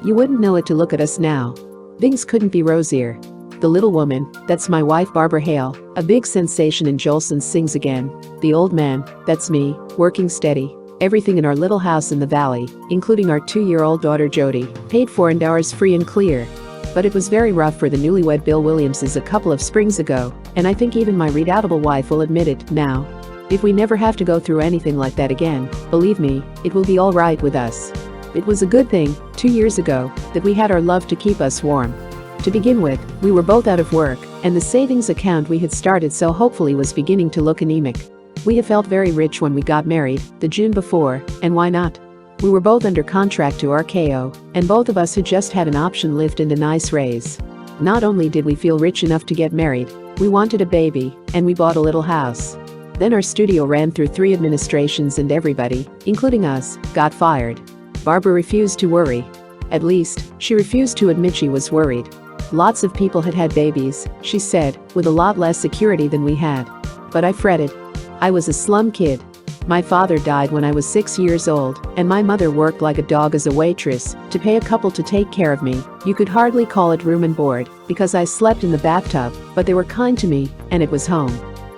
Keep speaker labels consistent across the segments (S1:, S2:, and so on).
S1: You wouldn't know it to look at us now. Things couldn't be rosier. The little woman, that's my wife Barbara Hale, a big sensation in Jolson Sings Again. The old man, that's me, working steady. Everything in our little house in the valley, including our 2-year-old daughter Jody, paid for and ours free and clear. But it was very rough for the newlywed Bill Williamses a couple of springs ago, and I think even my redoubtable wife will admit it now. If we never have to go through anything like that again, believe me, it will be all right with us. It was a good thing, 2 years ago, that we had our love to keep us warm. To begin with, we were both out of work, and the savings account we had started so hopefully was beginning to look anemic. We had felt very rich when we got married, the June before, and why not? We were both under contract to RKO, and both of us had just had an option lift and a nice raise. Not only did we feel rich enough to get married, we wanted a baby, and we bought a little house. Then our studio ran through 3 administrations and everybody, including us, got fired. Barbara refused to worry. At least, she refused to admit she was worried. Lots of people had had babies, she said, with a lot less security than we had. But I fretted. I was a slum kid. My father died when I was 6 years old, and my mother worked like a dog as a waitress to pay a couple to take care of me. You could hardly call it room and board, because I slept in the bathtub, but they were kind to me, and it was home.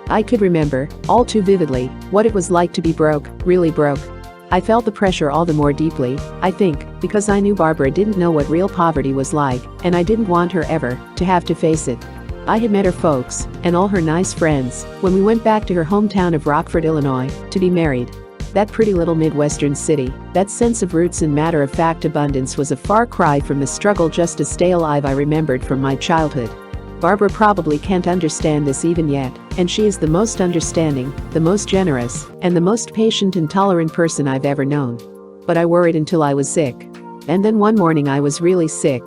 S1: I could remember, all too vividly, what it was like to be broke, really broke. I felt the pressure all the more deeply, I think, because I knew Barbara didn't know what real poverty was like, and I didn't want her ever to have to face it. I had met her folks, and all her nice friends, when we went back to her hometown of Rockford, Illinois, to be married. That pretty little Midwestern city, that sense of roots and matter-of-fact abundance was a far cry from the struggle just to stay alive I remembered from my childhood. Barbara probably can't understand this even yet, and she is the most understanding, the most generous, and the most patient and tolerant person I've ever known. But I worried until I was sick. And then one morning I was really sick.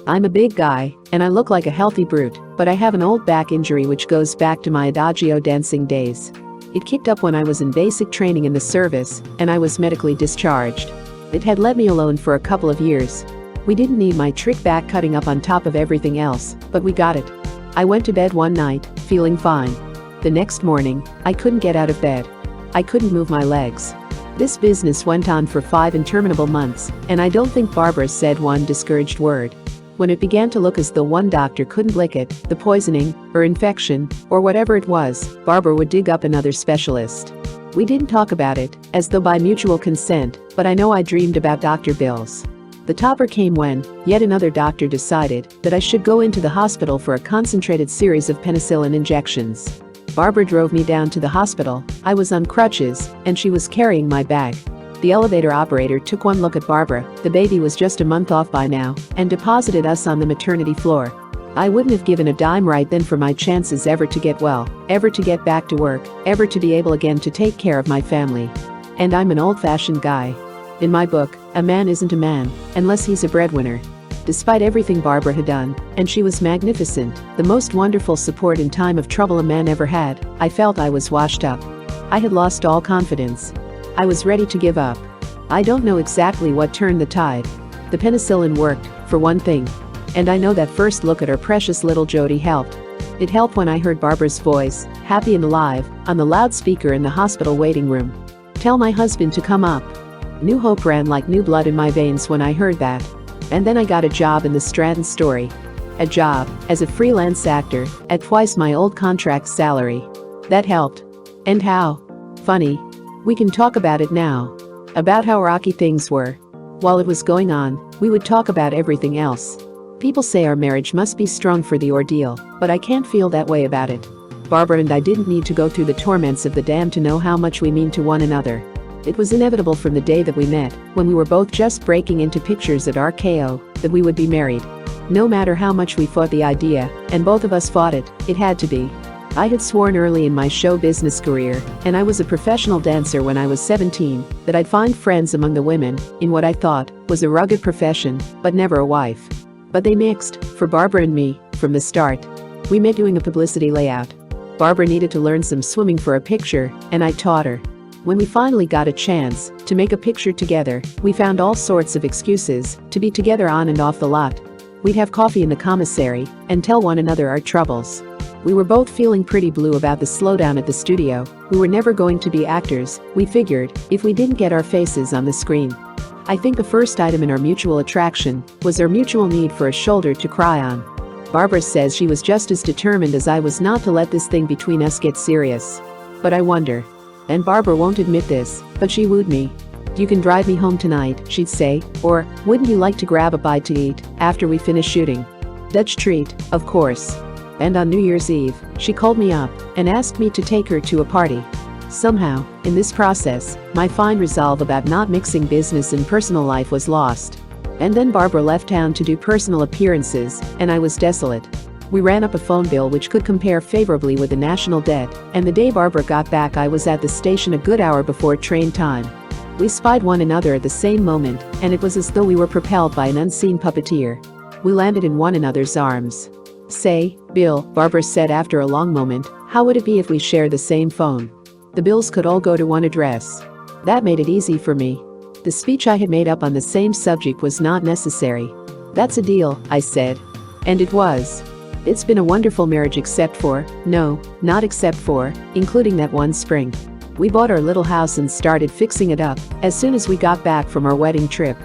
S1: I'm a big guy, and I look like a healthy brute, but I have an old back injury which goes back to my adagio dancing days. It kicked up when I was in basic training in the service, and I was medically discharged. It had let me alone for a couple of years. We didn't need my trick back cutting up on top of everything else, but we got it. I went to bed one night, feeling fine. The next morning, I couldn't get out of bed. I couldn't move my legs. This business went on for 5 interminable months, and I don't think Barbara said one discouraged word. When it began to look as though one doctor couldn't lick it, the poisoning, or infection, or whatever it was, Barbara would dig up another specialist. We didn't talk about it, as though by mutual consent, but I know I dreamed about doctor bills. The topper came when, yet another doctor decided that I should go into the hospital for a concentrated series of penicillin injections. Barbara drove me down to the hospital. I was on crutches, and she was carrying my bag. The elevator operator took one look at Barbara, the baby was just a month off by now, and deposited us on the maternity floor. I wouldn't have given a dime right then for my chances ever to get well, ever to get back to work, ever to be able again to take care of my family. And I'm an old-fashioned guy. In my book, a man isn't a man, unless he's a breadwinner. Despite everything Barbara had done, and she was magnificent, the most wonderful support in time of trouble a man ever had, I felt I was washed up. I had lost all confidence. I was ready to give up. I don't know exactly what turned the tide. The penicillin worked, for one thing. And I know that first look at our precious little Jody helped. It helped when I heard Barbara's voice, happy and alive, on the loudspeaker in the hospital waiting room. Tell my husband to come up. New hope ran like new blood in my veins when I heard that. And then I got a job in the Stratton Story. A job, as a freelance actor, at twice my old contract salary. That helped. And how? Funny. We can talk about it now. About how rocky things were. While it was going on, we would talk about everything else. People say our marriage must be strong for the ordeal, but I can't feel that way about it. Barbara and I didn't need to go through the torments of the damned to know how much we mean to one another. It was inevitable from the day that we met, when we were both just breaking into pictures at RKO, that we would be married. No matter how much we fought the idea, and both of us fought it, it had to be. I had sworn early in my show business career, and I was a professional dancer when I was 17, that I'd find friends among the women, in what I thought was a rugged profession, but never a wife. But they mixed, for Barbara and me, from the start. We met doing a publicity layout. Barbara needed to learn some swimming for a picture, and I taught her. When we finally got a chance to make a picture together, we found all sorts of excuses to be together on and off the lot. We'd have coffee in the commissary and tell one another our troubles. We were both feeling pretty blue about the slowdown at the studio. We were never going to be actors, we figured, if we didn't get our faces on the screen. I think the first item in our mutual attraction was our mutual need for a shoulder to cry on. Barbara says she was just as determined as I was not to let this thing between us get serious. But I wonder. And Barbara won't admit this, but she wooed me. "You can drive me home tonight," she'd say, or, "Wouldn't you like to grab a bite to eat after we finish shooting?" Dutch treat, of course. And on New Year's Eve, she called me up and asked me to take her to a party. Somehow, in this process, my fine resolve about not mixing business and personal life was lost. And then Barbara left town to do personal appearances, and I was desolate. We ran up a phone bill which could compare favorably with the national debt, and the day Barbara got back I was at the station a good hour before train time. We spied one another at the same moment, and it was as though we were propelled by an unseen puppeteer. We landed in one another's arms. "Say, Bill," Barbara said after a long moment, "how would it be if we shared the same phone? The bills could all go to one address." That made it easy for me. The speech I had made up on the same subject was not necessary. "That's a deal," I said. And it was. It's been a wonderful marriage except for, no, not except for, including that one spring. We bought our little house and started fixing it up as soon as we got back from our wedding trip.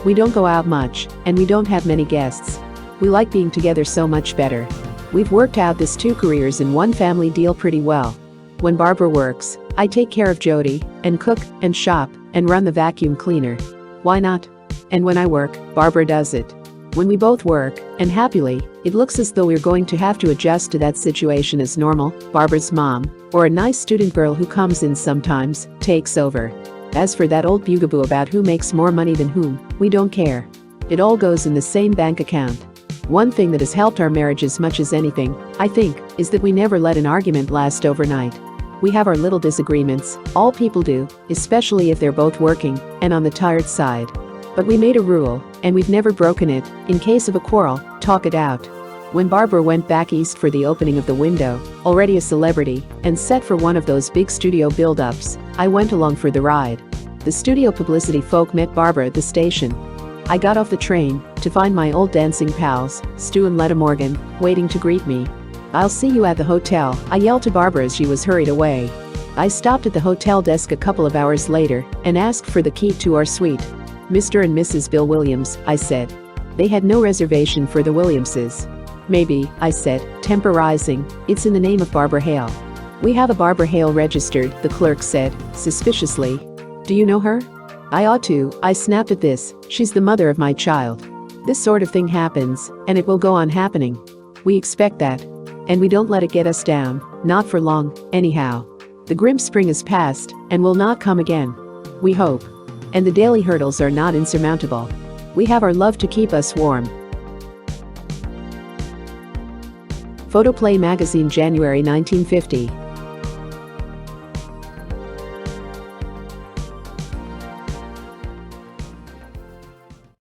S1: We don't go out much, and we don't have many guests. We like being together so much better. We've worked out this 2 careers in 1 family deal pretty well. When Barbara works, I take care of Jody, and cook, and shop, and run the vacuum cleaner. Why not? And when I work, Barbara does it. When we both work, and happily, it looks as though we're going to have to adjust to that situation as normal. Barbara's mom, or a nice student girl who comes in sometimes, takes over. As for that old bugaboo about who makes more money than whom, we don't care. It all goes in the same bank account. One thing that has helped our marriage as much as anything, I think, is that we never let an argument last overnight. We have our little disagreements, all people do, especially if they're both working and on the tired side. But we made a rule, and we've never broken it. In case of a quarrel, talk it out. When Barbara went back east for the opening of The Window, already a celebrity, and set for one of those big studio build-ups, I went along for the ride. The studio publicity folk met Barbara at the station. I got off the train to find my old dancing pals, Stu and Letta Morgan, waiting to greet me. "I'll see you at the hotel," I yelled to Barbara as she was hurried away. I stopped at the hotel desk a couple of hours later and asked for the key to our suite. "Mr. and Mrs. Bill Williams," I said. They had no reservation for the Williamses. "Maybe," I said, temporizing, "it's in the name of Barbara Hale." "We have a Barbara Hale registered," the clerk said, suspiciously. "Do you know her?" "I ought to," I snapped at this. "She's the mother of my child. This sort of thing happens, and it will go on happening. We expect that. And we don't let it get us down, not for long, anyhow. The grim spring is past, and will not come again. We hope. And the daily hurdles are not insurmountable. We have our love to keep us warm." Photoplay magazine, January 1950.